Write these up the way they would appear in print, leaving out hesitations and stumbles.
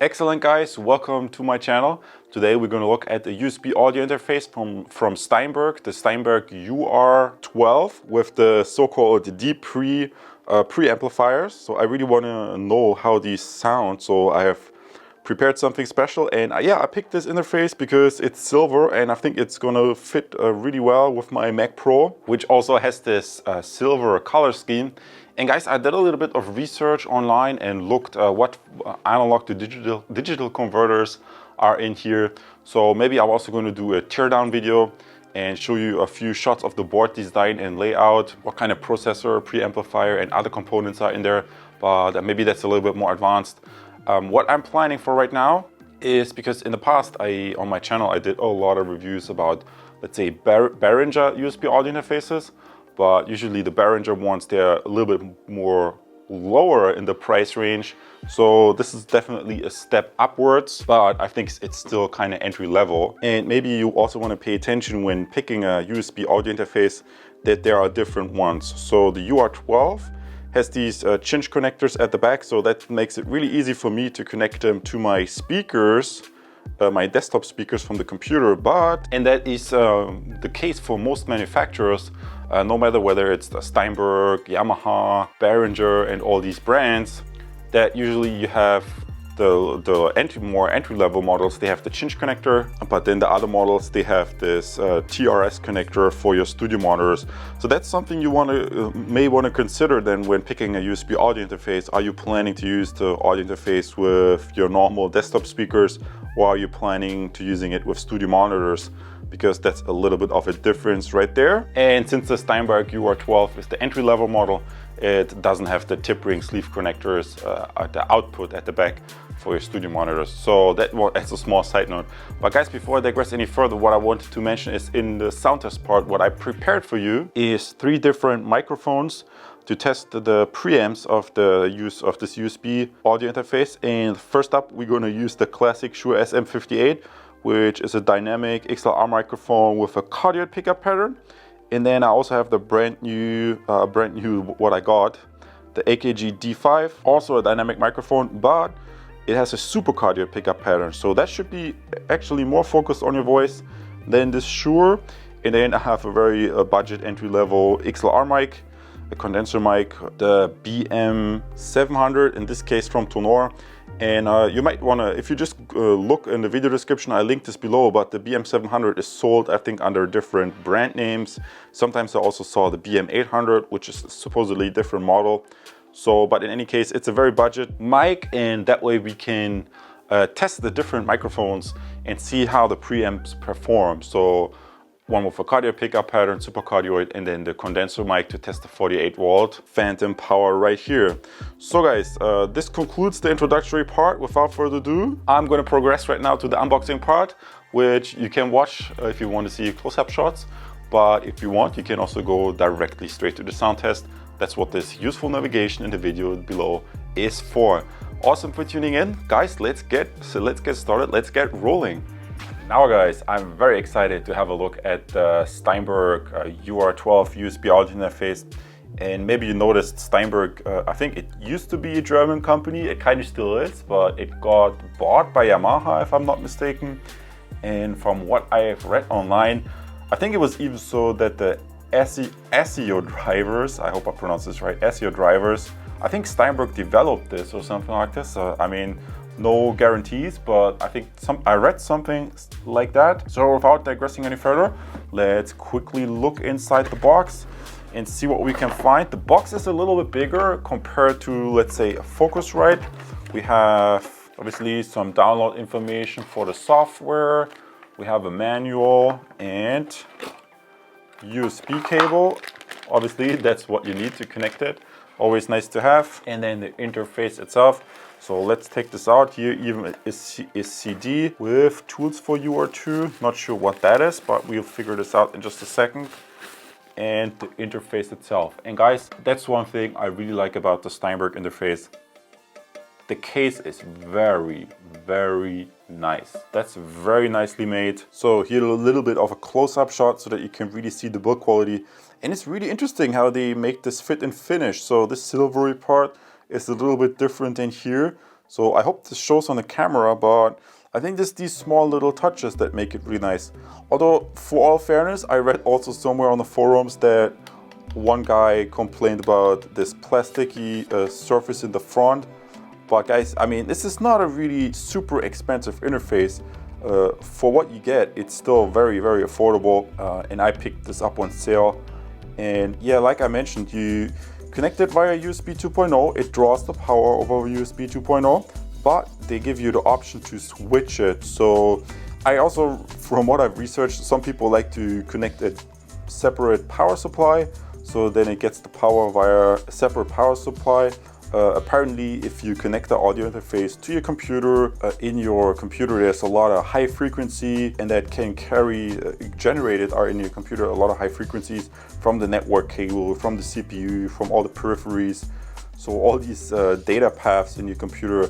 Excellent guys, welcome to my channel. Today we're going to look at the USB audio interface from Steinberg, the Steinberg UR12 with the so-called deep preamplifiers. So I really want to know how these sound, so I have prepared something special, and I picked this interface because it's silver and I think it's going to fit really well with my Mac Pro, which also has this silver color scheme. And guys, I did a little bit of research online and looked what analog to digital converters are in here. So maybe I'm also going to do a teardown video and show you a few shots of the board design and layout, what kind of processor, preamplifier and other components are in there, but maybe that's a little bit more advanced. What I'm planning for right now is, because in the past on my channel I did a lot of reviews about, let's say, Behringer USB audio interfaces. But usually the Behringer ones, they're a little bit more lower in the price range. So this is definitely a step upwards, but I think it's still kind of entry level. And maybe you also want to pay attention when picking a USB audio interface that there are different ones. So the UR12 has these cinch connectors at the back, so that makes it really easy for me to connect them to my speakers, my desktop speakers from the computer. And that is the case for most manufacturers, no matter whether it's the Steinberg, Yamaha, Behringer and all these brands, that usually you have the more entry-level models, they have the cinch connector, but then the other models, they have this TRS connector for your studio monitors. So that's something you may want to consider then when picking a USB audio interface. Are you planning to use the audio interface with your normal desktop speakers, or are you planning to using it with studio monitors? Because that's a little bit of a difference right there. And since the Steinberg UR12 is the entry-level model, it doesn't have the tip ring sleeve connectors at the output at the back for your studio monitors. So that's a small side note. But guys, before I digress any further, what I wanted to mention is in the sound test part, what I prepared for you is 3 different microphones to test the preamps of the use of this USB audio interface. And first up, we're going to use the classic Shure SM58, which is a dynamic XLR microphone with a cardioid pickup pattern. And then I also have the brand new what I got, the AKG D5, also a dynamic microphone, but it has a supercardioid pickup pattern. So that should be actually more focused on your voice than this Shure. And then I have a very budget entry-level XLR mic, a condenser mic, the BM700, in this case from Tonor. And you might want to, if you just look in the video description, I linked this below, but the BM700 is sold, I think, under different brand names. Sometimes I also saw the BM800, which is supposedly a different model. So, but in any case, it's a very budget mic, and that way we can test the different microphones and see how the preamps perform. So one with a cardioid pickup pattern, supercardioid, and then the condenser mic to test the 48-volt phantom power right here. So guys, this concludes the introductory part. Without further ado, I'm going to progress right now to the unboxing part, which you can watch if you want to see close-up shots. But if you want, you can also go directly straight to the sound test. That's what this useful navigation in the video below is for. Awesome for tuning in. Guys, let's get started. Let's get rolling. Now guys, I'm very excited to have a look at the Steinberg UR12 USB audio interface. And maybe you noticed Steinberg, I think it used to be a German company, it kind of still is, but it got bought by Yamaha if I'm not mistaken. And from what I have read online, I think it was even so that the SEO drivers, I hope I pronounced this right, SEO drivers, I think Steinberg developed this or something like this. I mean, no guarantees, but I think I read something like that. So without digressing any further, let's quickly look inside the box and see what we can find. The box is a little bit bigger compared to, let's say, a Focusrite. We have obviously some download information for the software. We have a manual and USB cable. Obviously, that's what you need to connect it. Always nice to have. And then the interface itself. So let's take this out. Here even is CD with tools for UR2. Not sure what that is, but we'll figure this out in just a second. And the interface itself. And guys, that's one thing I really like about the Steinberg interface. The case is very, very nice. That's very nicely made. So here a little bit of a close-up shot so that you can really see the build quality. And it's really interesting how they make this fit and finish. So this silvery part is a little bit different than here. So I hope this shows on the camera, but I think just these small little touches that make it really nice. Although, for all fairness, I read also somewhere on the forums that one guy complained about this plasticky surface in the front. But guys, I mean, this is not a really super expensive interface. For what you get, it's still very, very affordable. And I picked this up on sale. And yeah, like I mentioned, you connect it via USB 2.0. It draws the power over USB 2.0, but they give you the option to switch it. So I also, from what I've researched, some people like to connect a separate power supply. So then it gets the power via a separate power supply. Apparently, if you connect the audio interface to your computer, in your computer there's a lot of high frequency, and that can carry, generated are in your computer a lot of high frequencies from the network cable, from the CPU, from all the peripheries. So all these data paths in your computer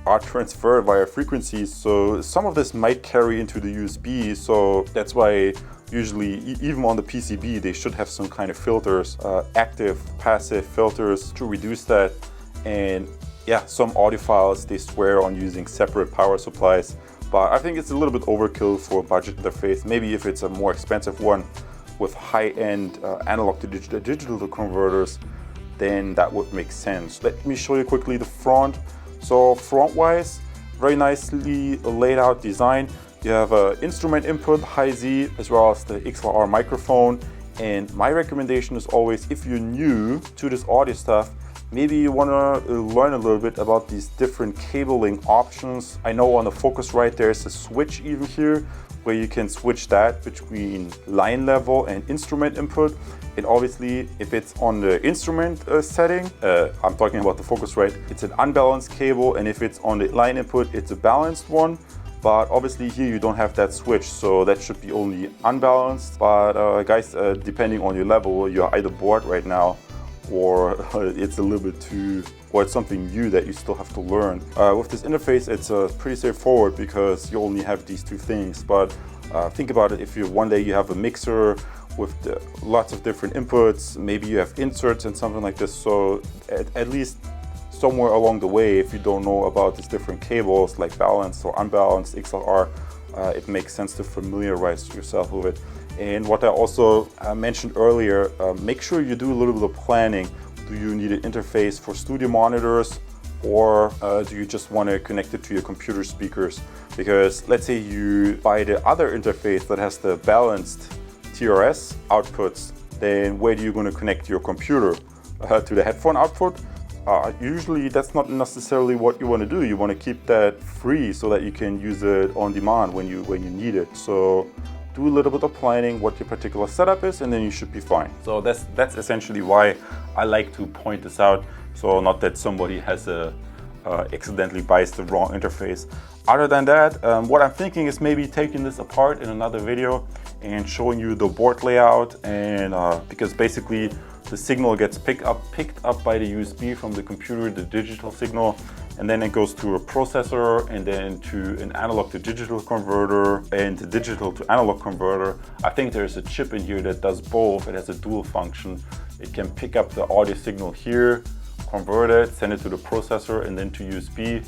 are transferred via frequencies. So some of this might carry into the USB. So that's why usually, even on the PCB, they should have some kind of filters, active, passive filters to reduce that. And yeah, some audiophiles, they swear on using separate power supplies. But I think it's a little bit overkill for a budget interface. Maybe if it's a more expensive one with high-end analog to digital converters, then that would make sense. Let me show you quickly the front. So front-wise, very nicely laid out design. You have an instrument input, high Z, as well as the XLR microphone. And my recommendation is always, if you're new to this audio stuff, maybe you want to learn a little bit about these different cabling options. I know on the Focusrite there's a switch even here, where you can switch that between line level and instrument input. And obviously, if it's on the instrument setting, I'm talking about the Focusrite, it's an unbalanced cable, and if it's on the line input, it's a balanced one. But obviously here you don't have that switch, so that should be only unbalanced. But guys, depending on your level, you're either bored right now, or it's a little bit too, or it's something new that you still have to learn. With this interface, it's pretty straightforward because you only have these two things. But think about it, if one day you have a mixer with lots of different inputs, maybe you have inserts and something like this. So at least somewhere along the way, if you don't know about these different cables like balanced or unbalanced XLR, it makes sense to familiarize yourself with it. And what I also mentioned earlier, make sure you do a little bit of planning. Do you need an interface for studio monitors, or do you just want to connect it to your computer speakers? Because let's say you buy the other interface that has the balanced TRS outputs, then where do you going to connect your computer? To the headphone output? Usually that's not necessarily what you want to do. You want to keep that free so that you can use it on demand when you need it. So do a little bit of planning what your particular setup is, and then you should be fine. So that's essentially why I like to point this out. So not that somebody has accidentally buys the wrong interface. Other than that, what I'm thinking is maybe taking this apart in another video and showing you the board layout, and because basically the signal gets picked up by the USB from the computer, the digital signal, and then it goes to a processor, and then to an analog to digital converter, and the digital to analog converter. I think there's a chip in here that does both. It has a dual function. It can pick up the audio signal here, convert it, send it to the processor, and then to USB.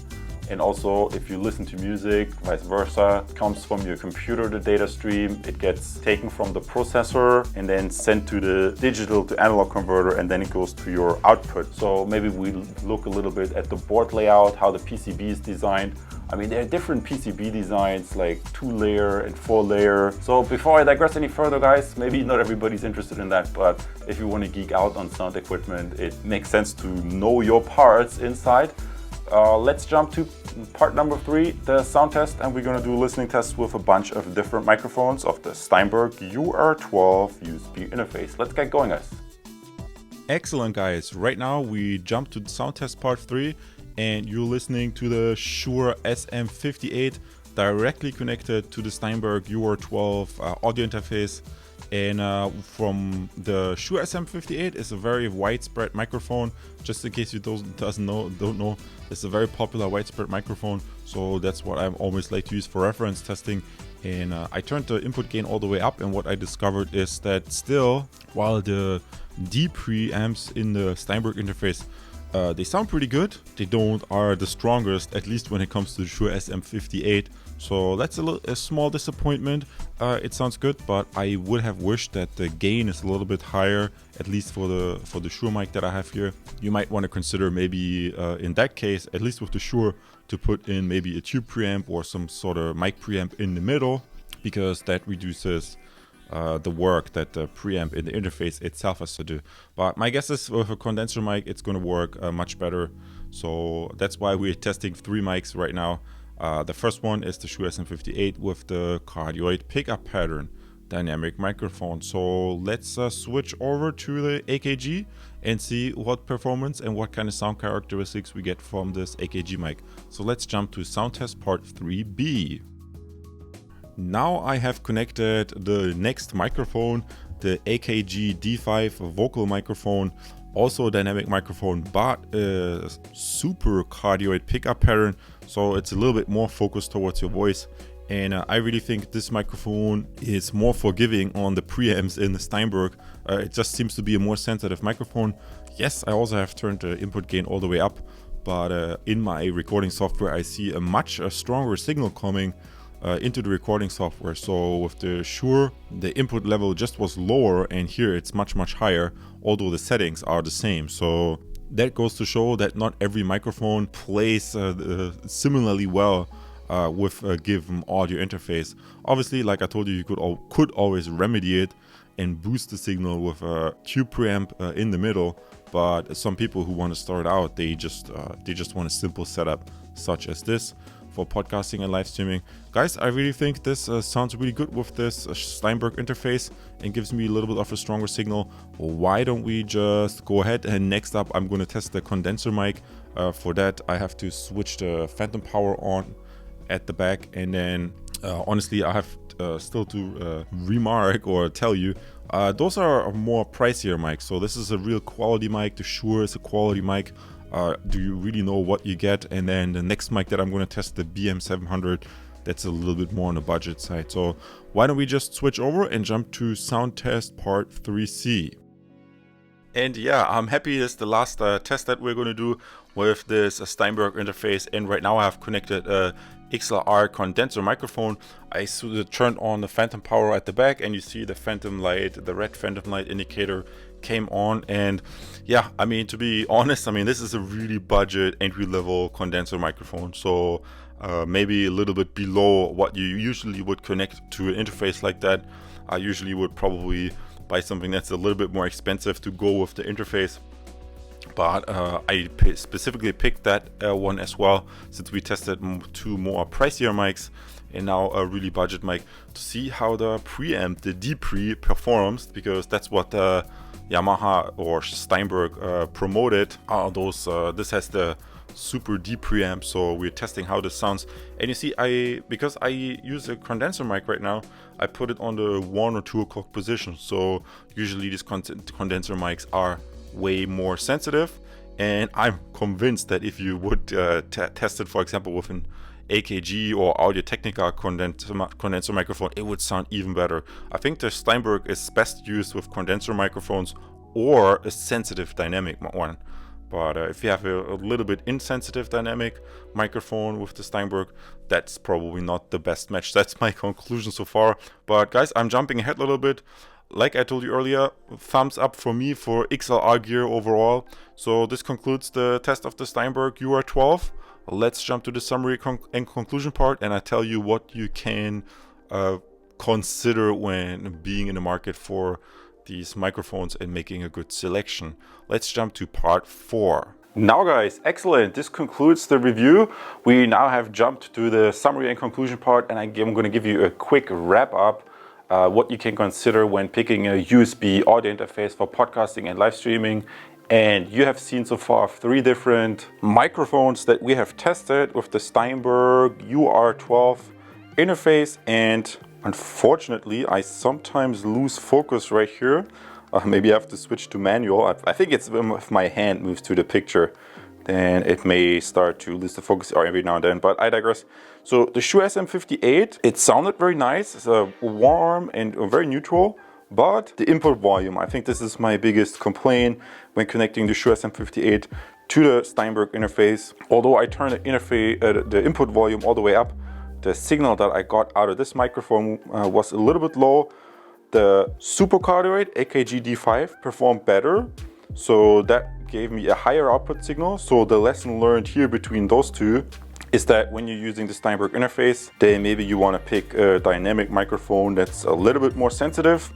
And also, if you listen to music, vice versa, it comes from your computer, the data stream, it gets taken from the processor and then sent to the digital to analog converter, and then it goes to your output. So maybe we look a little bit at the board layout, how the PCB is designed. I mean, there are different PCB designs, like 2-layer and 4-layer. So before I digress any further, guys, maybe not everybody's interested in that, but if you want to geek out on sound equipment, it makes sense to know your parts inside. Let's jump to part number 3, the sound test, and we're going to do a listening test with a bunch of different microphones of the Steinberg UR12 USB interface. Let's get going, guys. Excellent, guys. Right now we jump to the sound test part 3, and you're listening to the Shure SM58 directly connected to the Steinberg UR12 audio interface. And from the Shure SM58 is a very widespread microphone. Just in case you don't know, it's a very popular widespread microphone. So that's what I always like to use for reference testing. And I turned the input gain all the way up, and what I discovered is that still, while the D preamps in the Steinberg interface They sound pretty good. They don't are the strongest, at least when it comes to the Shure SM58. So that's a small disappointment. It sounds good, but I would have wished that the gain is a little bit higher, at least for the Shure mic that I have here. You might want to consider maybe in that case, at least with the Shure, to put in maybe a tube preamp or some sort of mic preamp in the middle, because that reduces the work that the preamp in the interface itself has to do. But my guess is with a condenser mic, it's going to work much better. So that's why we're testing 3 mics right now. The first one is the Shure SM58 with the cardioid pickup pattern dynamic microphone. So let's switch over to the AKG and see what performance and what kind of sound characteristics we get from this AKG mic. So let's jump to sound test part 3B. Now I have connected the next microphone, the AKG D5 vocal microphone, also a dynamic microphone, but a supercardioid pickup pattern, so it's a little bit more focused towards your voice. And I really think this microphone is more forgiving on the preamps in the Steinberg. It just seems to be a more sensitive microphone. Yes, I also have turned the input gain all the way up, but in my recording software I see a much stronger signal coming into the recording software. So with the Shure, the input level just was lower, and here it's much higher, although the settings are the same. So that goes to show that not every microphone plays similarly well with a given audio interface. Obviously, like I told you, you could always remedy it and boost the signal with a tube preamp in the middle. But some people who want to start out, they just want a simple setup such as this for podcasting and live streaming. Guys, I really think this sounds really good with this Steinberg interface and gives me a little bit of a stronger signal. Why don't we just go ahead, and next up I'm going to test the condenser mic. For that I have to switch the phantom power on at the back, and then honestly I have still to remark or tell you, those are more pricier mics. So this is a real quality mic. The Shure is a quality mic. Do you really know what you get? And then the next mic that I'm going to test, the BM700, that's a little bit more on the budget side. So why don't we just switch over and jump to sound test part 3C. And yeah, I'm happy it's the last test that we're going to do with this Steinberg interface. And right now I have connected a XLR condenser microphone. I turned on the phantom power at the back, and you see the phantom light, the red phantom light indicator came on. And yeah, I mean, to be honest, I mean, this is a really budget entry-level condenser microphone. So maybe a little bit below what you usually would connect to an interface like that. I usually would probably buy something that's a little bit more expensive to go with the interface. But I specifically picked that one as well, since we tested 2 more pricier mics and now a really budget mic, to see how the preamp, the D-Pre, performs, because that's what Yamaha or Steinberg promoted. This has the super D preamp, so we're testing how this sounds. And you see, because I use a condenser mic right now, I put it on the 1 or 2 o'clock position. So usually these condenser mics are way more sensitive, and I'm convinced that if you would test it, for example, with an AKG or Audio Technica condenser microphone, it would sound even better. I think the Steinberg is best used with condenser microphones or a sensitive dynamic one. But if you have a little bit insensitive dynamic microphone with the Steinberg, that's probably not the best match. That's my conclusion so far. But guys, I'm jumping ahead a little bit. Like I told you earlier, thumbs up for me for XLR gear overall. So this concludes the test of the Steinberg UR12. Let's jump to the summary and conclusion part, and I tell you what you can consider when being in the market for these microphones and making a good selection. Let's jump to part 4. Now guys, excellent. This concludes the review. We now have jumped to the summary and conclusion part, and I'm going to give you a quick wrap up what you can consider when picking a USB audio interface for podcasting and live streaming. And you have seen so far 3 different microphones that we have tested with the Steinberg UR12 interface. And unfortunately, I sometimes lose focus right here. Maybe I have to switch to manual. I think it's if my hand moves to the picture, then it may start to lose the focus every now and then, but I digress. So the Shure SM58, it sounded very nice. It's warm and very neutral. But the input volume, I think this is my biggest complaint when connecting the Shure SM58 to the Steinberg interface. Although I turned the interface, the input volume all the way up, the signal that I got out of this microphone was a little bit low. The supercardioid AKG.min performed better, so that gave me a higher output signal. So the lesson learned here between those two is that when you're using the Steinberg interface, then maybe you want to pick a dynamic microphone that's a little bit more sensitive,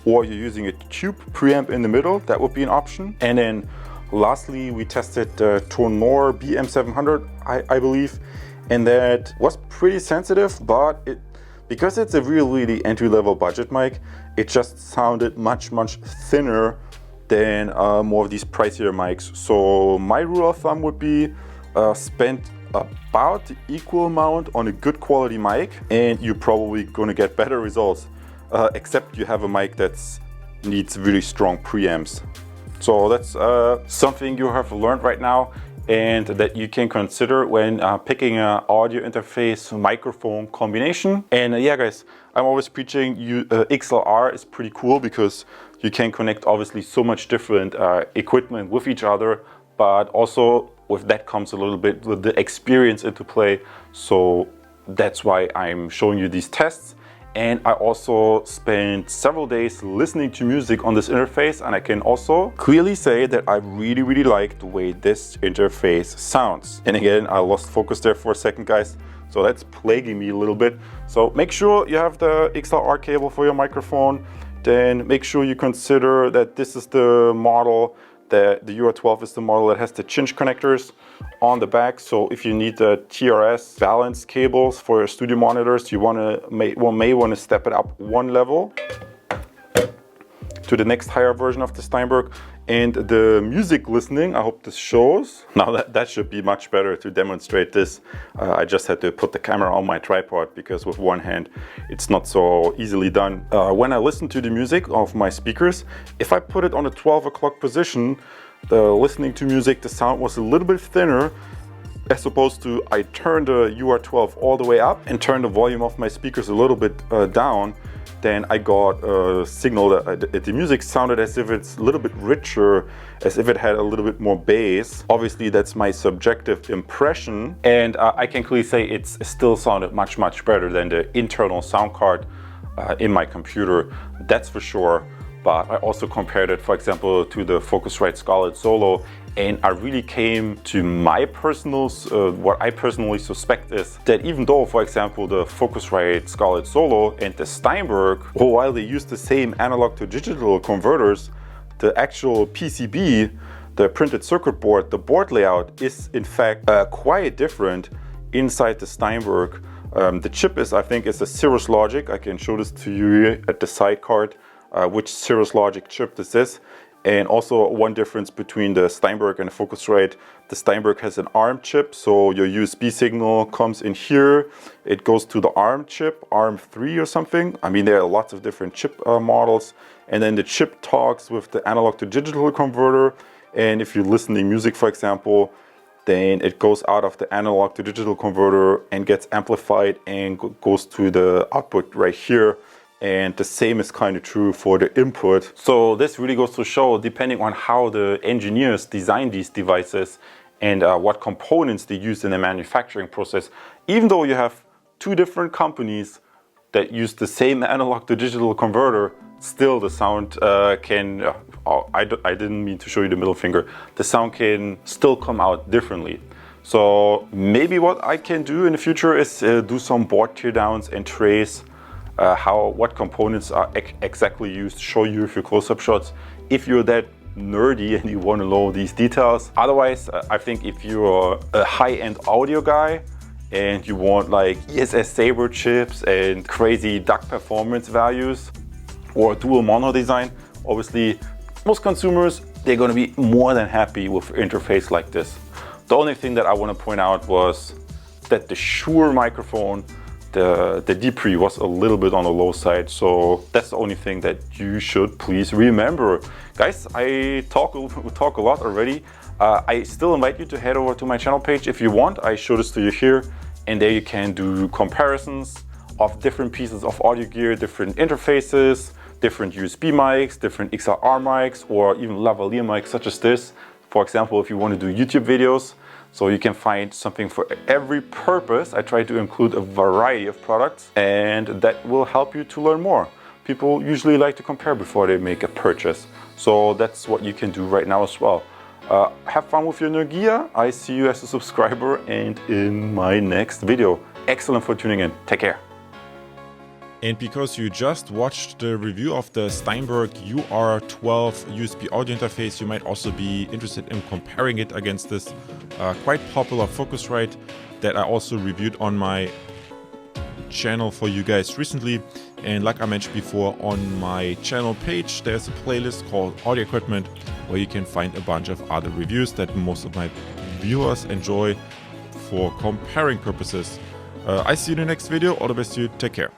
or you're using a tube preamp in the middle. That would be an option. And then lastly, we tested the Tonor.min 700, I believe, and that was pretty sensitive, but because it's a really entry-level budget mic, it just sounded much thinner than more of these pricier mics. So my rule of thumb would be spend about the equal amount on a good quality mic, and you're probably going to get better results, except you have a mic that needs really strong preamps. So that's something you have learned right now, and that you can consider when picking an audio interface microphone combination. And yeah guys, I'm always preaching XLR is pretty cool because you can connect obviously so much different equipment with each other, but also with that comes a little bit with the experience into play. So that's why I'm showing you these tests. And I also spent several days listening to music on this interface, and I can also clearly say that I really like the way this interface sounds. And again, I lost focus there for a second, guys, so that's plaguing me a little bit. So make sure you have the XLR cable for your microphone. Then make sure you consider that this is the model, that the UR12 is the model that has the cinch connectors on the back. So if you need the TRS balance cables for your studio monitors, you may want to step it up one level to the next higher version of the Steinberg. And the music listening, I hope this shows. Now that should be much better to demonstrate this. I just had to put the camera on my tripod because with one hand it's not so easily done. When I listen to the music of my speakers, if I put it on a 12 o'clock position, the listening to music, the sound was a little bit thinner, as opposed to I turned the UR12 all the way up and turned the volume of my speakers a little bit down. Then I got a signal that the music sounded as if it's a little bit richer, as if it had a little bit more bass. Obviously that's my subjective impression, and I can clearly say it still sounded much better than the internal sound card in my computer, that's for sure. But I also compared it, for example, to the Focusrite Scarlett Solo, and I really came to my personal, what I personally suspect is that even though, for example, the Focusrite Scarlett Solo and the Steinberg, while they use the same analog to digital converters, the actual PCB, the printed circuit board, the board layout is in fact quite different inside the Steinberg. The chip I think is a Cirrus Logic. I can show this to you at the side card, which Cirrus Logic chip this is. And also one difference between the Steinberg and the Focusrite, the Steinberg has an ARM chip, so your USB signal comes in here, it goes to the ARM chip, ARM3 or something. I mean, there are lots of different chip models, and then the chip talks with the analog to digital converter, and if you're listening music, for example, then it goes out of the analog to digital converter and gets amplified and goes to the output right here. And the same is kind of true for the input. So this really goes to show, depending on how the engineers design these devices and what components they use in the manufacturing process, even though you have two different companies that use the same analog to digital converter, still the sound can, I didn't mean to show you the middle finger, the sound can still come out differently. So maybe what I can do in the future is do some board teardowns and trace what components are exactly used, show you a few close-up shots if you're that nerdy and you want to know these details. Otherwise, I think if you're a high-end audio guy and you want like ESS Sabre chips and crazy DUC performance values or dual mono design, obviously most consumers, they're going to be more than happy with an interface like this. The only thing that I want to point out was that the Shure microphone, the D-Pre was a little bit on the low side, so that's the only thing that you should please remember. Guys, I talk a lot already. I still invite you to head over to my channel page if you want. I show this to you here, and there you can do comparisons of different pieces of audio gear, different interfaces, different USB mics, different XLR mics, or even lavalier mics such as this. For example, if you want to do YouTube videos, so you can find something for every purpose. I try to include a variety of products, and that will help you to learn more. People usually like to compare before they make a purchase. So that's what you can do right now as well. Have fun with your new gear. I see you as a subscriber and in my next video. Excellent for tuning in. Take care. And because you just watched the review of the Steinberg UR12 USB audio interface, you might also be interested in comparing it against this quite popular Focusrite that I also reviewed on my channel for you guys recently. And like I mentioned before, on my channel page there's a playlist called Audio Equipment where you can find a bunch of other reviews that most of my viewers enjoy for comparing purposes. I see you in the next video. All the best to you. Take care.